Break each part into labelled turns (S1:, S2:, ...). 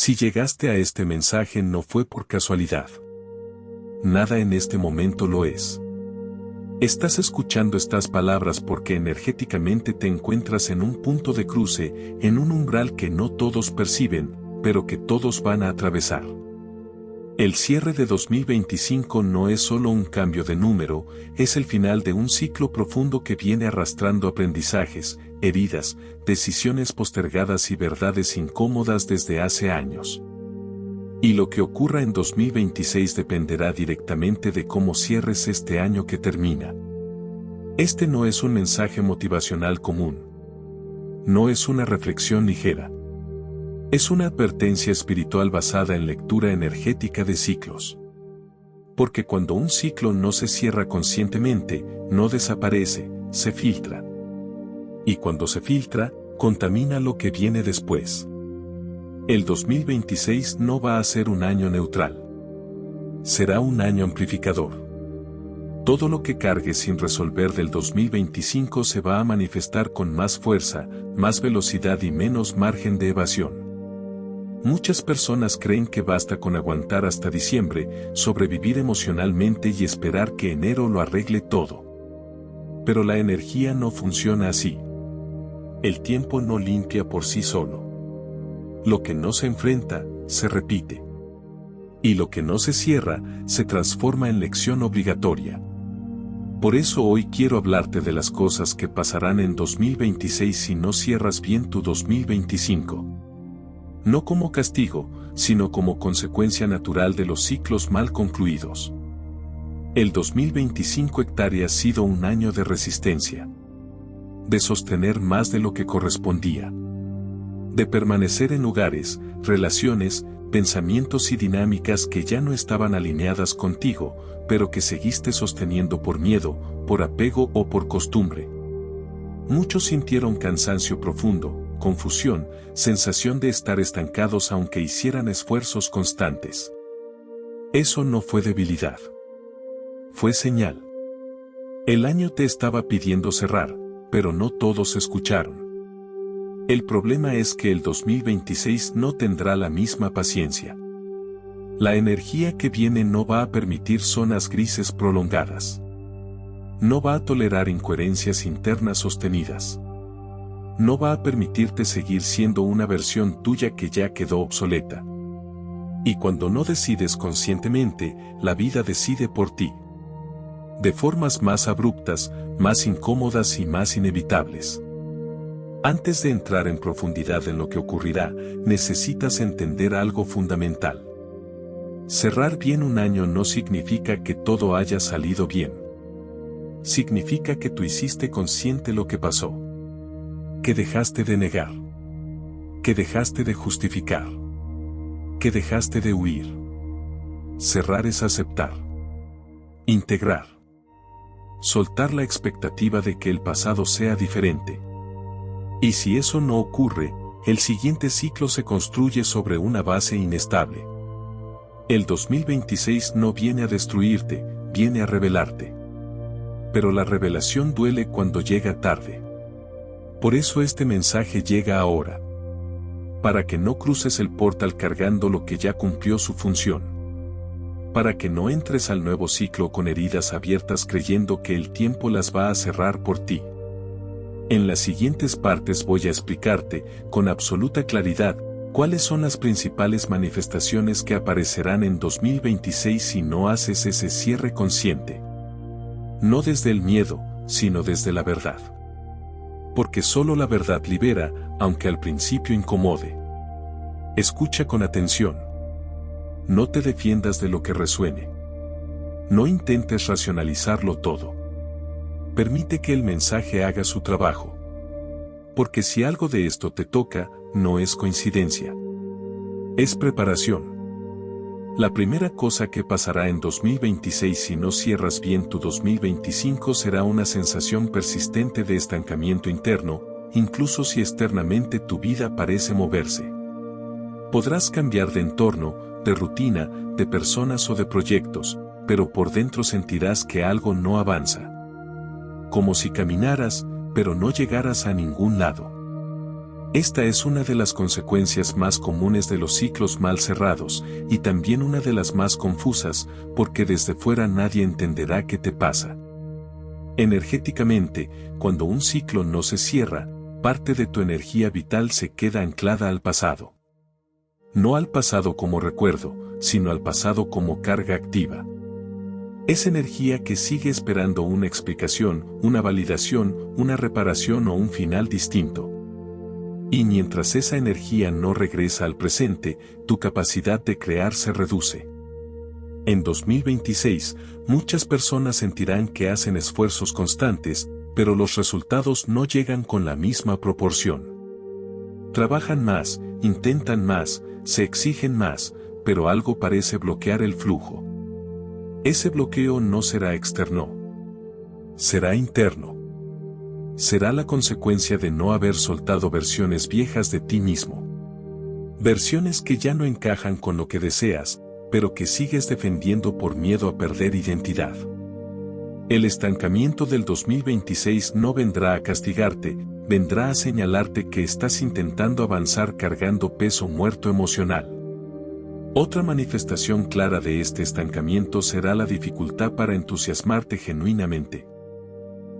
S1: Si llegaste a este mensaje no fue por casualidad. Nada en este momento lo es. Estás escuchando estas palabras porque energéticamente te encuentras en un punto de cruce, en un umbral que no todos perciben, pero que todos van a atravesar. El cierre de 2025 no es solo un cambio de número, es el final de un ciclo profundo que viene arrastrando aprendizajes, heridas, decisiones postergadas y verdades incómodas desde hace años. Y lo que ocurra en 2026 dependerá directamente de cómo cierres este año que termina. Este no es un mensaje motivacional común. No es una reflexión ligera. Es una advertencia espiritual basada en lectura energética de ciclos. Porque cuando un ciclo no se cierra conscientemente, no desaparece, se filtra. Y cuando se filtra, contamina lo que viene después. El 2026 no va a ser un año neutral. Será un año amplificador. Todo lo que cargues sin resolver del 2025 se va a manifestar con más fuerza, más velocidad y menos margen de evasión. Muchas personas creen que basta con aguantar hasta diciembre, sobrevivir emocionalmente y esperar que enero lo arregle todo. Pero la energía no funciona así. El tiempo no limpia por sí solo. Lo que no se enfrenta, se repite. Y lo que no se cierra, se transforma en lección obligatoria. Por eso hoy quiero hablarte de las cosas que pasarán en 2026 si no cierras bien tu 2025. No como castigo, sino como consecuencia natural de los ciclos mal concluidos. El 2025 hectárea ha sido un año de resistencia. De sostener más de lo que correspondía. De permanecer en lugares, relaciones, pensamientos y dinámicas que ya no estaban alineadas contigo, pero que seguiste sosteniendo por miedo, por apego o por costumbre. Muchos sintieron cansancio profundo, confusión, sensación de estar estancados aunque hicieran esfuerzos constantes. Eso no fue debilidad. Fue señal. El año te estaba pidiendo cerrar, pero no todos escucharon. El problema es que el 2026 no tendrá la misma paciencia. La energía que viene no va a permitir zonas grises prolongadas. No va a tolerar incoherencias internas sostenidas. No va a permitirte seguir siendo una versión tuya que ya quedó obsoleta. Y cuando no decides conscientemente, la vida decide por ti. De formas más abruptas, más incómodas y más inevitables. Antes de entrar en profundidad en lo que ocurrirá, necesitas entender algo fundamental. Cerrar bien un año no significa que todo haya salido bien. Significa que tú hiciste consciente lo que pasó. Que dejaste de negar. Que dejaste de justificar. Que dejaste de huir. Cerrar es aceptar. Integrar. Soltar la expectativa de que el pasado sea diferente. Y si eso no ocurre, el siguiente ciclo se construye sobre una base inestable. El 2026 no viene a destruirte, viene a revelarte. Pero la revelación duele cuando llega tarde. Por eso este mensaje llega ahora. Para que no cruces el portal cargando lo que ya cumplió su función. Para que no entres al nuevo ciclo con heridas abiertas creyendo que el tiempo las va a cerrar por ti. En las siguientes partes voy a explicarte, con absoluta claridad, cuáles son las principales manifestaciones que aparecerán en 2026 si no haces ese cierre consciente. No desde el miedo, sino desde la verdad. Porque solo la verdad libera, aunque al principio incomode. Escucha con atención. No te defiendas de lo que resuene. No intentes racionalizarlo todo. Permite que el mensaje haga su trabajo. Porque si algo de esto te toca, no es coincidencia. Es preparación. La primera cosa que pasará en 2026 si no cierras bien tu 2025 será una sensación persistente de estancamiento interno, incluso si externamente tu vida parece moverse. Podrás cambiar de entorno, de rutina, de personas o de proyectos, pero por dentro sentirás que algo no avanza. Como si caminaras, pero no llegaras a ningún lado. Esta es una de las consecuencias más comunes de los ciclos mal cerrados, y también una de las más confusas, porque desde fuera nadie entenderá qué te pasa. Energéticamente, cuando un ciclo no se cierra, parte de tu energía vital se queda anclada al pasado. No al pasado como recuerdo, sino al pasado como carga activa. Es energía que sigue esperando una explicación, una validación, una reparación o un final distinto. Y mientras esa energía no regresa al presente, tu capacidad de crear se reduce. En 2026, muchas personas sentirán que hacen esfuerzos constantes, pero los resultados no llegan con la misma proporción. Trabajan más, intentan más, se exigen más, pero algo parece bloquear el flujo. Ese bloqueo no será externo. Será interno. Será la consecuencia de no haber soltado versiones viejas de ti mismo. Versiones que ya no encajan con lo que deseas, pero que sigues defendiendo por miedo a perder identidad. El estancamiento del 2026 no vendrá a castigarte, vendrá a señalarte que estás intentando avanzar cargando peso muerto emocional. Otra manifestación clara de este estancamiento será la dificultad para entusiasmarte genuinamente.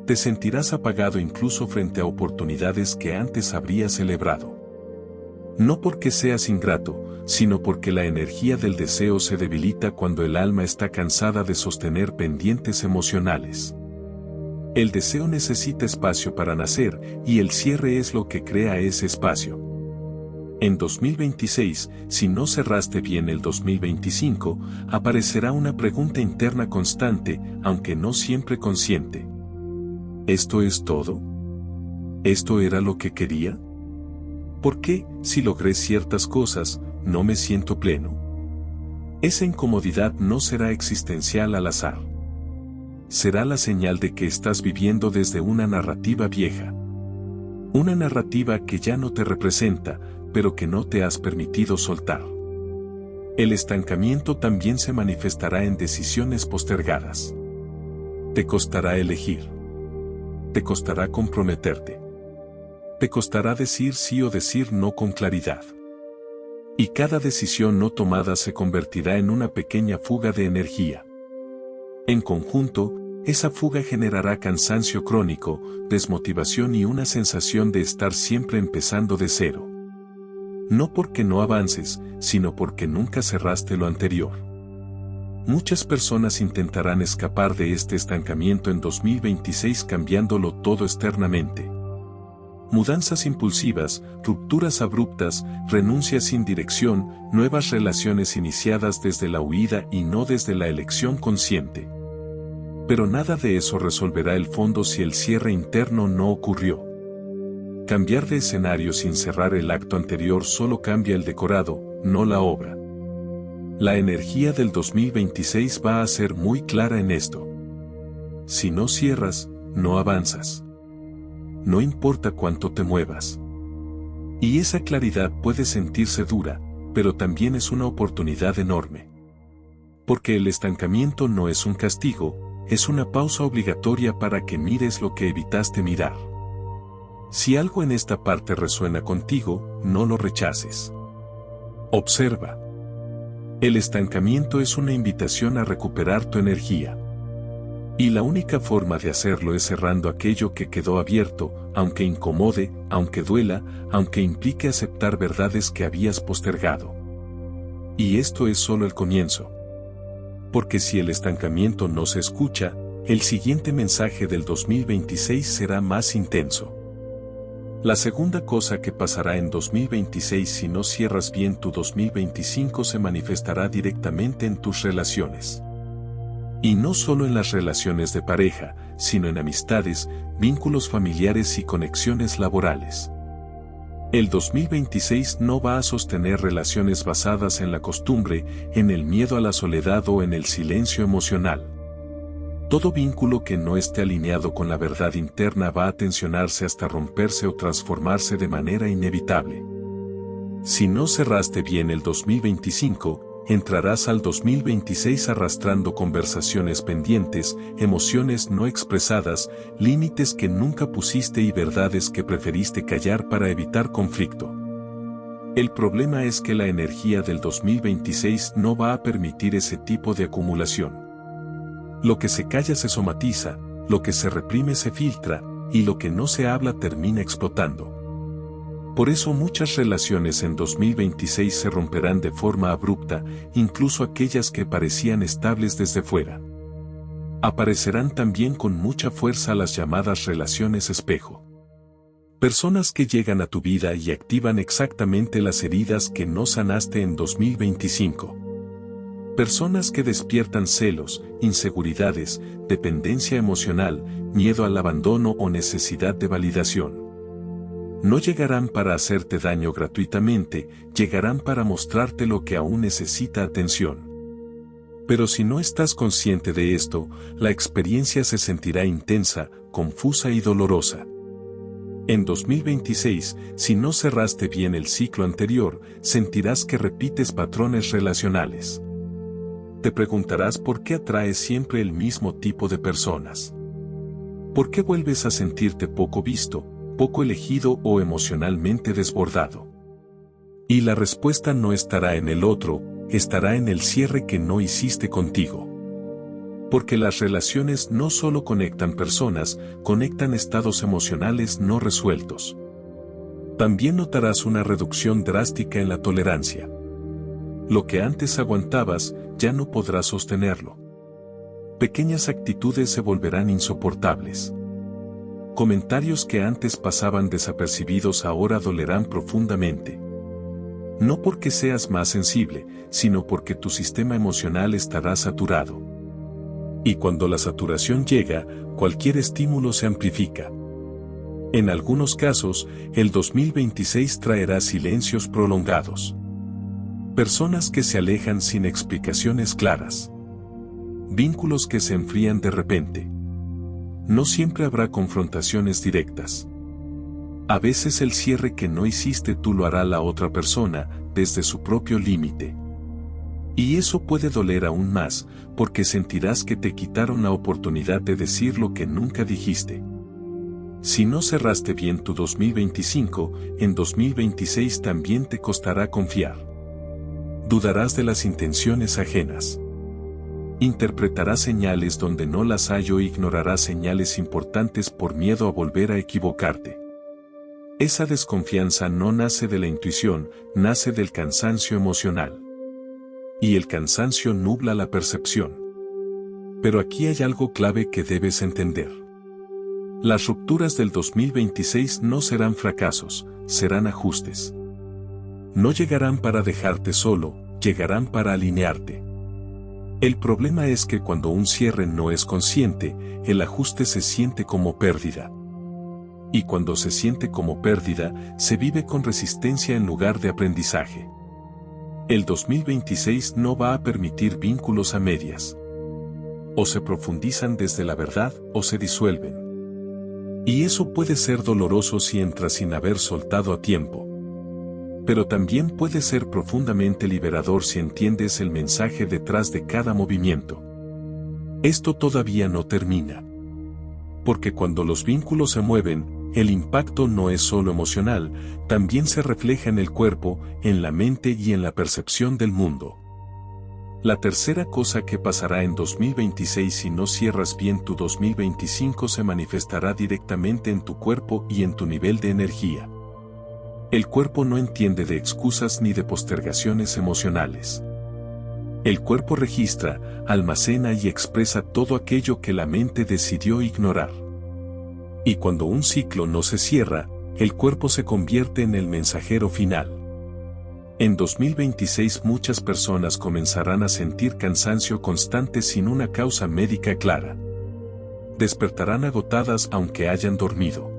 S1: Te sentirás apagado incluso frente a oportunidades que antes habrías celebrado. No porque seas ingrato, sino porque la energía del deseo se debilita cuando el alma está cansada de sostener pendientes emocionales. El deseo necesita espacio para nacer, y el cierre es lo que crea ese espacio. En 2026, si no cerraste bien el 2025, aparecerá una pregunta interna constante, aunque no siempre consciente. ¿Esto es todo? ¿Esto era lo que quería? ¿Por qué, si logré ciertas cosas, no me siento pleno? Esa incomodidad no será existencial al azar. Será la señal de que estás viviendo desde una narrativa vieja. Una narrativa que ya no te representa, pero que no te has permitido soltar. El estancamiento también se manifestará en decisiones postergadas. Te costará elegir. Te costará comprometerte. Te costará decir sí o decir no con claridad. Y cada decisión no tomada se convertirá en una pequeña fuga de energía. En conjunto, esa fuga generará cansancio crónico, desmotivación y una sensación de estar siempre empezando de cero. No porque no avances, sino porque nunca cerraste lo anterior. Muchas personas intentarán escapar de este estancamiento en 2026 cambiándolo todo externamente. Mudanzas impulsivas, rupturas abruptas, renuncias sin dirección, nuevas relaciones iniciadas desde la huida y no desde la elección consciente. Pero nada de eso resolverá el fondo si el cierre interno no ocurrió. Cambiar de escenario sin cerrar el acto anterior solo cambia el decorado, no la obra. La energía del 2026 va a ser muy clara en esto. Si no cierras, no avanzas. No importa cuánto te muevas. Y esa claridad puede sentirse dura, pero también es una oportunidad enorme. Porque el estancamiento no es un castigo, es una pausa obligatoria para que mires lo que evitaste mirar. Si algo en esta parte resuena contigo, no lo rechaces. Observa. El estancamiento es una invitación a recuperar tu energía. Y la única forma de hacerlo es cerrando aquello que quedó abierto, aunque incomode, aunque duela, aunque implique aceptar verdades que habías postergado. Y esto es solo el comienzo. Porque si el estancamiento no se escucha, el siguiente mensaje del 2026 será más intenso. La segunda cosa que pasará en 2026 si no cierras bien tu 2025 se manifestará directamente en tus relaciones. Y no solo en las relaciones de pareja, sino en amistades, vínculos familiares y conexiones laborales. El 2026 no va a sostener relaciones basadas en la costumbre, en el miedo a la soledad o en el silencio emocional. Todo vínculo que no esté alineado con la verdad interna va a tensionarse hasta romperse o transformarse de manera inevitable. Si no cerraste bien el 2025, entrarás al 2026 arrastrando conversaciones pendientes, emociones no expresadas, límites que nunca pusiste y verdades que preferiste callar para evitar conflicto. El problema es que la energía del 2026 no va a permitir ese tipo de acumulación. Lo que se calla se somatiza, lo que se reprime se filtra, y lo que no se habla termina explotando. Por eso muchas relaciones en 2026 se romperán de forma abrupta, incluso aquellas que parecían estables desde fuera. Aparecerán también con mucha fuerza las llamadas relaciones espejo. Personas que llegan a tu vida y activan exactamente las heridas que no sanaste en 2025. Personas que despiertan celos, inseguridades, dependencia emocional, miedo al abandono o necesidad de validación. No llegarán para hacerte daño gratuitamente, llegarán para mostrarte lo que aún necesita atención. Pero si no estás consciente de esto, la experiencia se sentirá intensa, confusa y dolorosa. En 2026, si no cerraste bien el ciclo anterior, sentirás que repites patrones relacionales. Te preguntarás por qué atraes siempre el mismo tipo de personas. ¿Por qué vuelves a sentirte poco visto, poco elegido o emocionalmente desbordado? Y la respuesta no estará en el otro, estará en el cierre que no hiciste contigo. Porque las relaciones no solo conectan personas, conectan estados emocionales no resueltos. También notarás una reducción drástica en la tolerancia. Lo que antes aguantabas, ya no podrás sostenerlo. Pequeñas actitudes se volverán insoportables. Comentarios que antes pasaban desapercibidos ahora dolerán profundamente. No porque seas más sensible, sino porque tu sistema emocional estará saturado. Y cuando la saturación llega, cualquier estímulo se amplifica. En algunos casos, el 2026 traerá silencios prolongados. Personas que se alejan sin explicaciones claras. Vínculos que se enfrían de repente. No siempre habrá confrontaciones directas. A veces el cierre que no hiciste tú lo hará la otra persona, desde su propio límite. Y eso puede doler aún más, porque sentirás que te quitaron la oportunidad de decir lo que nunca dijiste. Si no cerraste bien tu 2025, en 2026 también te costará confiar. Dudarás de las intenciones ajenas. Interpretarás señales donde no las hay o ignorarás señales importantes por miedo a volver a equivocarte. Esa desconfianza no nace de la intuición, nace del cansancio emocional. Y el cansancio nubla la percepción. Pero aquí hay algo clave que debes entender. Las rupturas del 2026 no serán fracasos, serán ajustes. No llegarán para dejarte solo, llegarán para alinearte. El problema es que cuando un cierre no es consciente, el ajuste se siente como pérdida. Y cuando se siente como pérdida, se vive con resistencia en lugar de aprendizaje. El 2026 no va a permitir vínculos a medias. O se profundizan desde la verdad o se disuelven. Y eso puede ser doloroso si entras sin haber soltado a tiempo. Pero también puede ser profundamente liberador si entiendes el mensaje detrás de cada movimiento. Esto todavía no termina. Porque cuando los vínculos se mueven, el impacto no es solo emocional, también se refleja en el cuerpo, en la mente y en la percepción del mundo. La tercera cosa que pasará en 2026 si no cierras bien tu 2025 se manifestará directamente en tu cuerpo y en tu nivel de energía. El cuerpo no entiende de excusas ni de postergaciones emocionales. El cuerpo registra, almacena y expresa todo aquello que la mente decidió ignorar. Y cuando un ciclo no se cierra, el cuerpo se convierte en el mensajero final. En 2026 muchas personas comenzarán a sentir cansancio constante sin una causa médica clara. Despertarán agotadas aunque hayan dormido.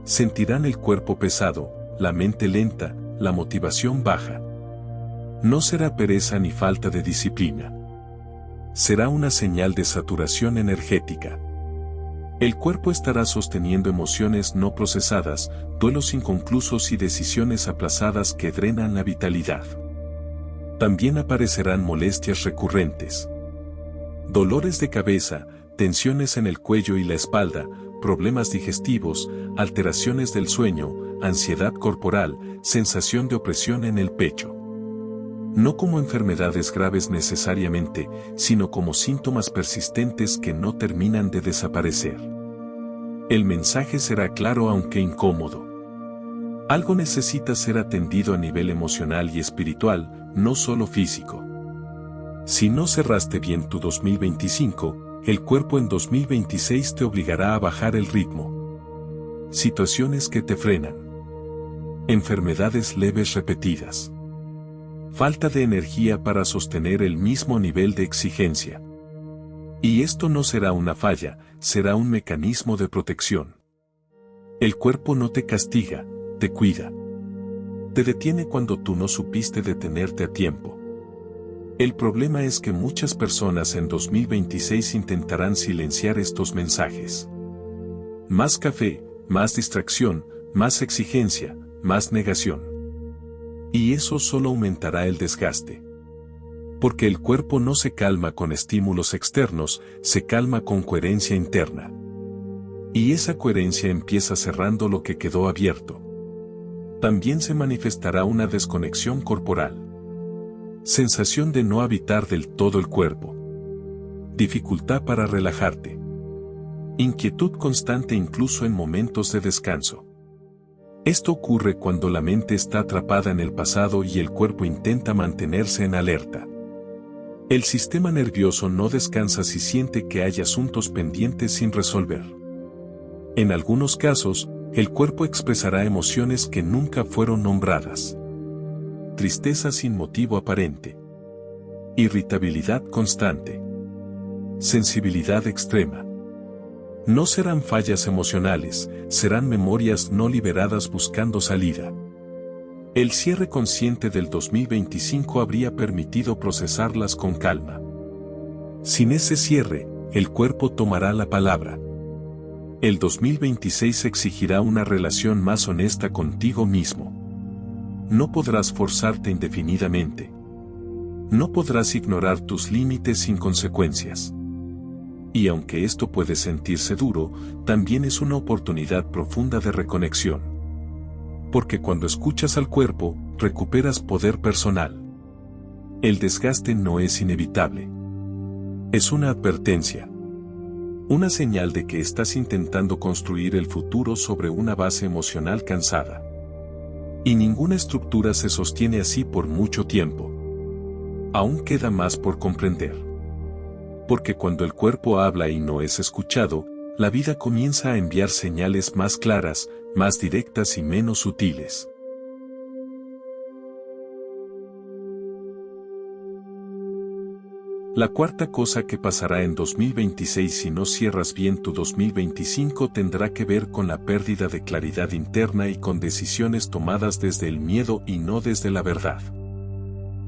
S1: Sentirán el cuerpo pesado, la mente lenta, la motivación baja. No será pereza ni falta de disciplina. Será una señal de saturación energética. El cuerpo estará sosteniendo emociones no procesadas, duelos inconclusos y decisiones aplazadas que drenan la vitalidad. También aparecerán molestias recurrentes, dolores de cabeza, tensiones en el cuello y la espalda, problemas digestivos, alteraciones del sueño, ansiedad corporal, sensación de opresión en el pecho. No como enfermedades graves necesariamente, sino como síntomas persistentes que no terminan de desaparecer. El mensaje será claro aunque incómodo. Algo necesita ser atendido a nivel emocional y espiritual, no solo físico. Si no cerraste bien tu 2025, el cuerpo en 2026 te obligará a bajar el ritmo. Situaciones que te frenan. Enfermedades leves repetidas. Falta de energía para sostener el mismo nivel de exigencia. Y esto no será una falla, será un mecanismo de protección. El cuerpo no te castiga, te cuida. Te detiene cuando tú no supiste detenerte a tiempo. El problema es que muchas personas en 2026 intentarán silenciar estos mensajes. Más café, más distracción, más exigencia, más negación. Y eso solo aumentará el desgaste. Porque el cuerpo no se calma con estímulos externos, se calma con coherencia interna. Y esa coherencia empieza cerrando lo que quedó abierto. También se manifestará una desconexión corporal. Sensación de no habitar del todo el cuerpo. Dificultad para relajarte. Inquietud constante incluso en momentos de descanso. Esto ocurre cuando la mente está atrapada en el pasado y el cuerpo intenta mantenerse en alerta. El sistema nervioso no descansa si siente que hay asuntos pendientes sin resolver. En algunos casos, el cuerpo expresará emociones que nunca fueron nombradas. Tristeza sin motivo aparente. Irritabilidad constante. Sensibilidad extrema. No serán fallas emocionales, serán memorias no liberadas buscando salida. El cierre consciente del 2025 habría permitido procesarlas con calma. Sin ese cierre, el cuerpo tomará la palabra. El 2026 exigirá una relación más honesta contigo mismo. No podrás forzarte indefinidamente. No podrás ignorar tus límites sin consecuencias. Y aunque esto puede sentirse duro, también es una oportunidad profunda de reconexión. Porque cuando escuchas al cuerpo, recuperas poder personal. El desgaste no es inevitable. Es una advertencia. Una señal de que estás intentando construir el futuro sobre una base emocional cansada. Y ninguna estructura se sostiene así por mucho tiempo. Aún queda más por comprender. Porque cuando el cuerpo habla y no es escuchado, la vida comienza a enviar señales más claras, más directas y menos sutiles. La cuarta cosa que pasará en 2026 si no cierras bien tu 2025 tendrá que ver con la pérdida de claridad interna y con decisiones tomadas desde el miedo y no desde la verdad.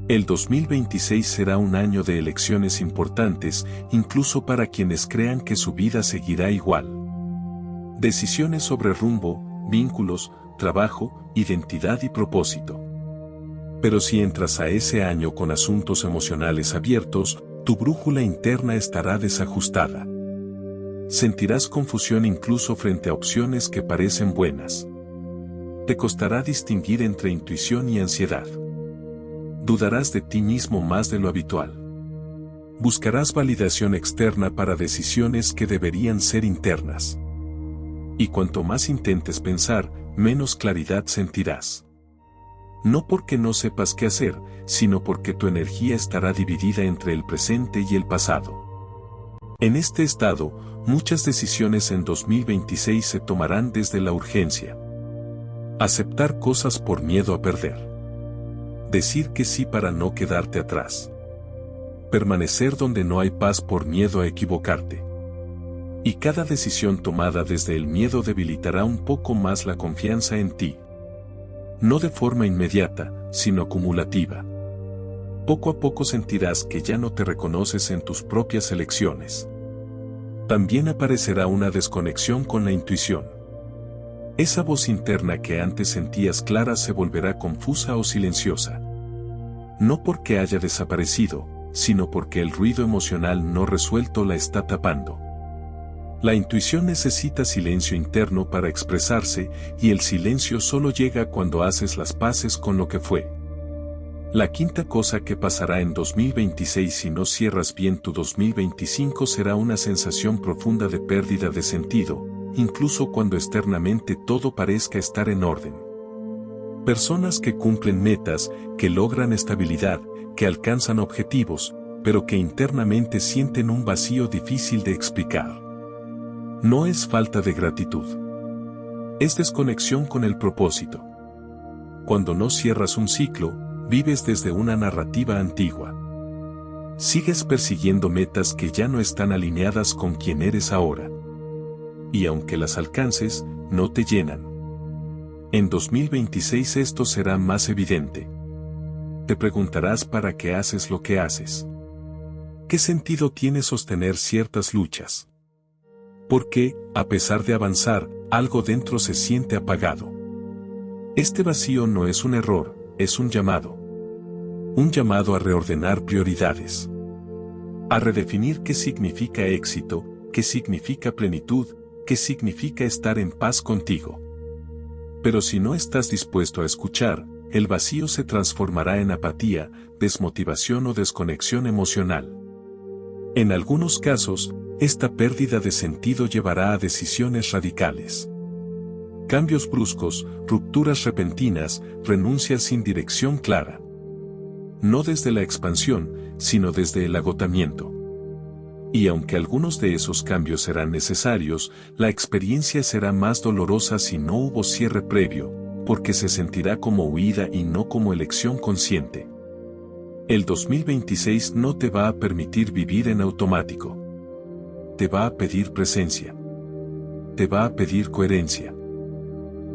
S1: El 2026 será un año de elecciones importantes, incluso para quienes crean que su vida seguirá igual. Decisiones sobre rumbo, vínculos, trabajo, identidad y propósito. Pero si entras a ese año con asuntos emocionales abiertos, tu brújula interna estará desajustada. Sentirás confusión incluso frente a opciones que parecen buenas. Te costará distinguir entre intuición y ansiedad. Dudarás de ti mismo más de lo habitual. Buscarás validación externa para decisiones que deberían ser internas. Y cuanto más intentes pensar, menos claridad sentirás. No porque no sepas qué hacer, sino porque tu energía estará dividida entre el presente y el pasado. En este estado, muchas decisiones en 2026 se tomarán desde la urgencia. Aceptar cosas por miedo a perder. Decir que sí para no quedarte atrás. Permanecer donde no hay paz por miedo a equivocarte. Y cada decisión tomada desde el miedo debilitará un poco más la confianza en ti. No de forma inmediata, sino acumulativa. Poco a poco sentirás que ya no te reconoces en tus propias elecciones. También aparecerá una desconexión con la intuición. Esa voz interna que antes sentías clara se volverá confusa o silenciosa. No porque haya desaparecido, sino porque el ruido emocional no resuelto la está tapando. La intuición necesita silencio interno para expresarse, y el silencio solo llega cuando haces las paces con lo que fue. La quinta cosa que pasará en 2026 si no cierras bien tu 2025 será una sensación profunda de pérdida de sentido, incluso cuando externamente todo parezca estar en orden. Personas que cumplen metas, que logran estabilidad, que alcanzan objetivos, pero que internamente sienten un vacío difícil de explicar. No es falta de gratitud. Es desconexión con el propósito. Cuando no cierras un ciclo, vives desde una narrativa antigua. Sigues persiguiendo metas que ya no están alineadas con quien eres ahora. Y aunque las alcances, no te llenan. En 2026 esto será más evidente. Te preguntarás para qué haces lo que haces. ¿Qué sentido tiene sostener ciertas luchas? Porque, a pesar de avanzar, algo dentro se siente apagado. Este vacío no es un error, es un llamado. Un llamado a reordenar prioridades. A redefinir qué significa éxito, qué significa plenitud, qué significa estar en paz contigo. Pero si no estás dispuesto a escuchar, el vacío se transformará en apatía, desmotivación o desconexión emocional. En algunos casos, esta pérdida de sentido llevará a decisiones radicales. Cambios bruscos, rupturas repentinas, renuncias sin dirección clara. No desde la expansión, sino desde el agotamiento. Y aunque algunos de esos cambios serán necesarios, la experiencia será más dolorosa si no hubo cierre previo, porque se sentirá como huida y no como elección consciente. El 2026 no te va a permitir vivir en automático. Te va a pedir presencia. Te va a pedir coherencia.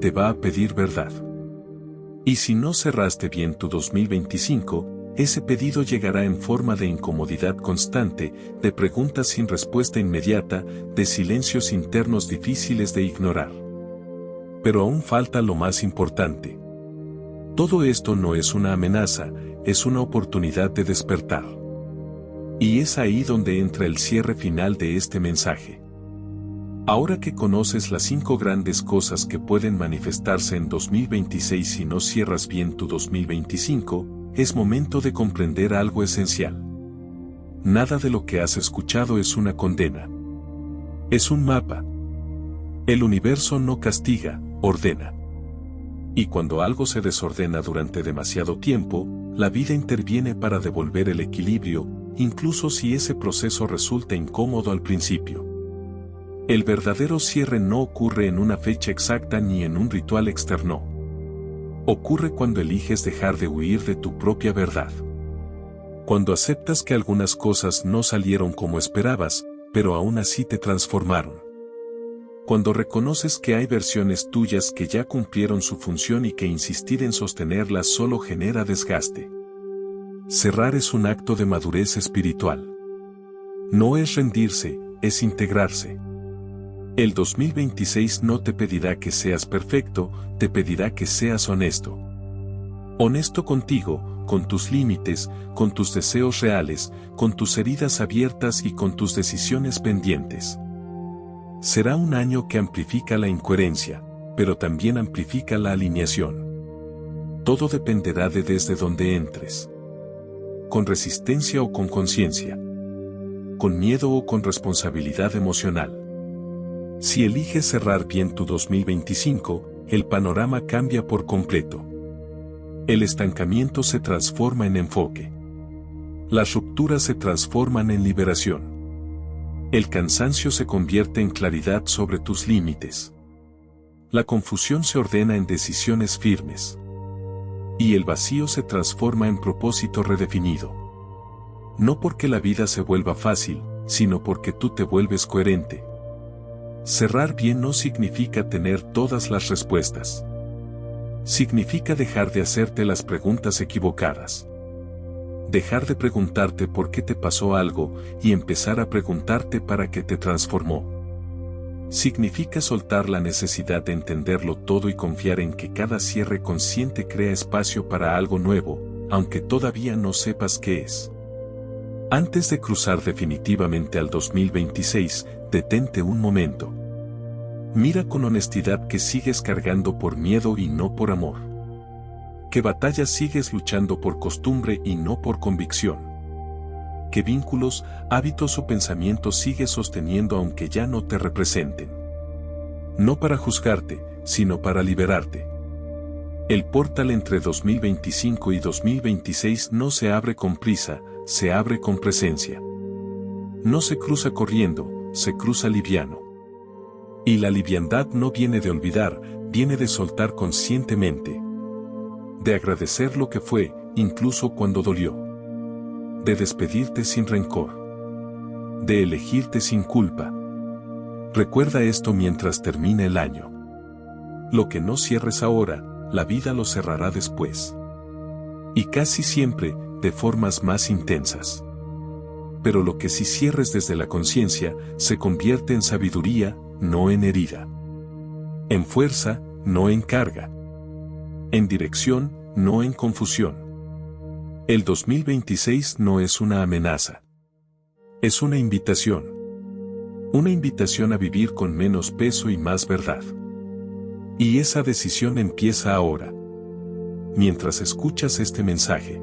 S1: Te va a pedir verdad. Y si no cerraste bien tu 2025, ese pedido llegará en forma de incomodidad constante, de preguntas sin respuesta inmediata, de silencios internos difíciles de ignorar. Pero aún falta lo más importante. Todo esto no es una amenaza, es una oportunidad de despertar. Y es ahí donde entra el cierre final de este mensaje. Ahora que conoces las 5 grandes cosas que pueden manifestarse en 2026 si no cierras bien tu 2025, es momento de comprender algo esencial. Nada de lo que has escuchado es una condena. Es un mapa. El universo no castiga, ordena. Y cuando algo se desordena durante demasiado tiempo, la vida interviene para devolver el equilibrio, incluso si ese proceso resulta incómodo al principio. El verdadero cierre no ocurre en una fecha exacta ni en un ritual externo. Ocurre cuando eliges dejar de huir de tu propia verdad. Cuando aceptas que algunas cosas no salieron como esperabas, pero aún así te transformaron. Cuando reconoces que hay versiones tuyas que ya cumplieron su función y que insistir en sostenerlas solo genera desgaste. Cerrar es un acto de madurez espiritual. No es rendirse, es integrarse. El 2026 no te pedirá que seas perfecto, te pedirá que seas honesto. Honesto contigo, con tus límites, con tus deseos reales, con tus heridas abiertas y con tus decisiones pendientes. Será un año que amplifica la incoherencia, pero también amplifica la alineación. Todo dependerá de desde donde entres. Con resistencia o con conciencia. Con miedo o con responsabilidad emocional. Si eliges cerrar bien tu 2025, el panorama cambia por completo. El estancamiento se transforma en enfoque. Las rupturas se transforman en liberación. El cansancio se convierte en claridad sobre tus límites. La confusión se ordena en decisiones firmes. Y el vacío se transforma en propósito redefinido. No porque la vida se vuelva fácil, sino porque tú te vuelves coherente. Cerrar bien no significa tener todas las respuestas. Significa dejar de hacerte las preguntas equivocadas. Dejar de preguntarte por qué te pasó algo y empezar a preguntarte para qué te transformó. Significa soltar la necesidad de entenderlo todo y confiar en que cada cierre consciente crea espacio para algo nuevo, aunque todavía no sepas qué es. Antes de cruzar definitivamente al 2026, detente un momento. Mira con honestidad que sigues cargando por miedo y no por amor. ¿Qué batallas sigues luchando por costumbre y no por convicción? ¿Qué vínculos, hábitos o pensamientos sigues sosteniendo aunque ya no te representen? No para juzgarte, sino para liberarte. El portal entre 2025 y 2026 no se abre con prisa, se abre con presencia. No se cruza corriendo, se cruza liviano. Y la liviandad no viene de olvidar, viene de soltar conscientemente. De agradecer lo que fue, incluso cuando dolió. De despedirte sin rencor. De elegirte sin culpa. Recuerda esto mientras termine el año. Lo que no cierres ahora, la vida lo cerrará después. Y casi siempre, de formas más intensas. Pero lo que sí cierres desde la conciencia, se convierte en sabiduría, no en herida. En fuerza, no en carga. En dirección, no en confusión. El 2026 no es una amenaza. Es una invitación. Una invitación a vivir con menos peso y más verdad. Y esa decisión empieza ahora. Mientras escuchas este mensaje.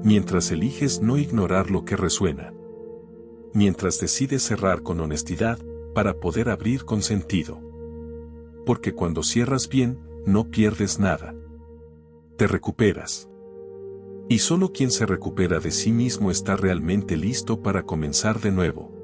S1: Mientras eliges no ignorar lo que resuena. Mientras decides cerrar con honestidad, para poder abrir con sentido. Porque cuando cierras bien, no pierdes nada. Te recuperas. Y solo quien se recupera de sí mismo está realmente listo para comenzar de nuevo.